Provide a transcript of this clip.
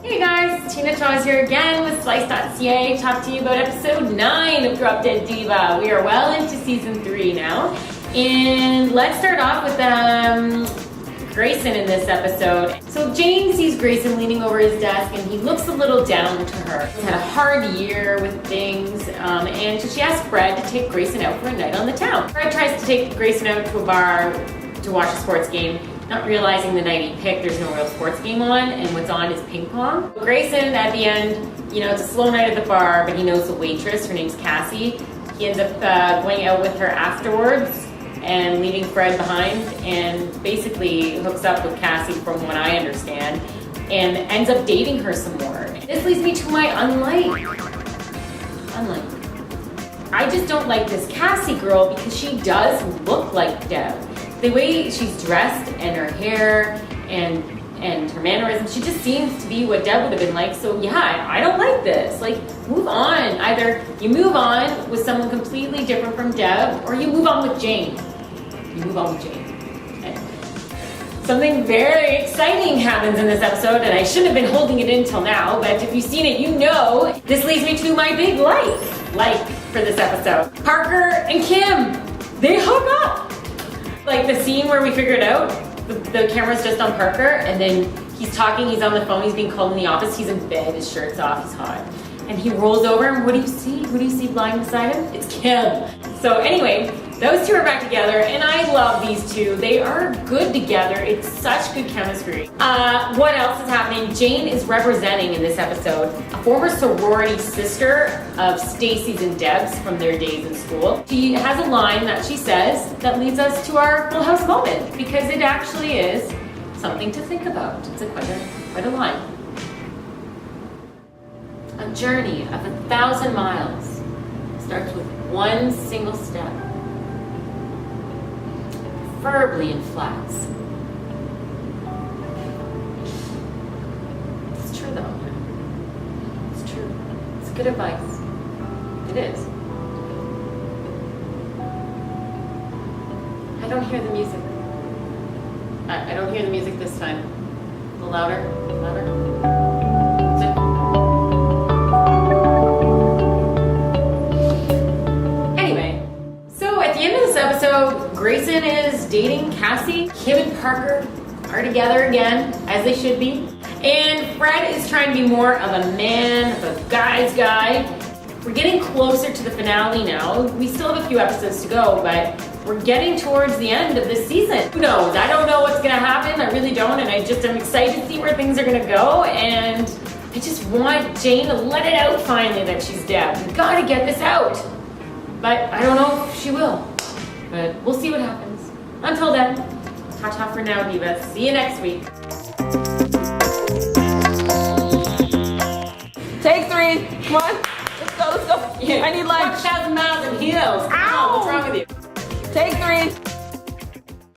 Hey guys, Tina Chaw's here again with slice.ca to talk to you about episode 9 of Drop Dead Diva. We are well into season 3 now. And let's start off with Grayson in this episode. So Jane sees Grayson leaning over his desk and he looks a little down to her. He's had a hard year with things, and so she asks Fred to take Grayson out for a night on the town. Fred tries to take Grayson out to a bar to watch a sports game, not realizing the night he picked there's no real sports game on, and what's on is ping pong. Grayson, at the end, it's a slow night at the bar, but he knows the waitress, her name's Cassie. He ends up going out with her afterwards and leaving Fred behind, and basically hooks up with Cassie from what I understand, and ends up dating her some more. This leads me to my unlike. I just don't like this Cassie girl because she does look like Deb. The way she's dressed and her hair and her mannerisms, she just seems to be what Deb would have been like. So yeah, I don't like this. Like, move on. Either you move on with someone completely different from Deb, or you move on with Jane. You move on with Jane. Okay. Something very exciting happens in this episode, and I shouldn't have been holding it in till now, but if you've seen it, you know. This leads me to my big like for this episode. Parker and Kim, they hook up. Like the scene where we figured out the camera's just on Parker, and then he's talking, he's on the phone, he's being called in the office, he's in bed, his shirt's off, he's hot. And he rolls over, and what do you see? Who do you see lying beside him? It's Kim. So anyway, those two are back together, and I love these two. They are good together. It's such good chemistry. What else is happening? Jane is representing in this episode a former sorority sister of Stacy's and Deb's from their days in school. She has a line that she says that leads us to our Full House moment, because it actually is something to think about. It's quite a line. A journey of 1,000 miles starts with one single step, preferably in flats. It's true though. It's true. It's good advice. It is. I don't hear the music. I don't hear the music this time. A little louder. Louder. Grayson is dating Cassie. Kim and Parker are together again, as they should be. And Fred is trying to be more of a man, of a guy's guy. We're getting closer to the finale now. We still have a few episodes to go, but we're getting towards the end of this season. Who knows? I don't know what's gonna happen. I really don't, and I'm excited to see where things are gonna go, and I just want Jane to let it out finally that she's dead. We gotta get this out. But I don't know if she will. But we'll see what happens. Until then, ta-ta for now, Diva. See you next week. Take 3. Come on. Let's go. Yeah. I need lunch. 1,000 miles in heels. Ow! What's wrong with you? Take 3.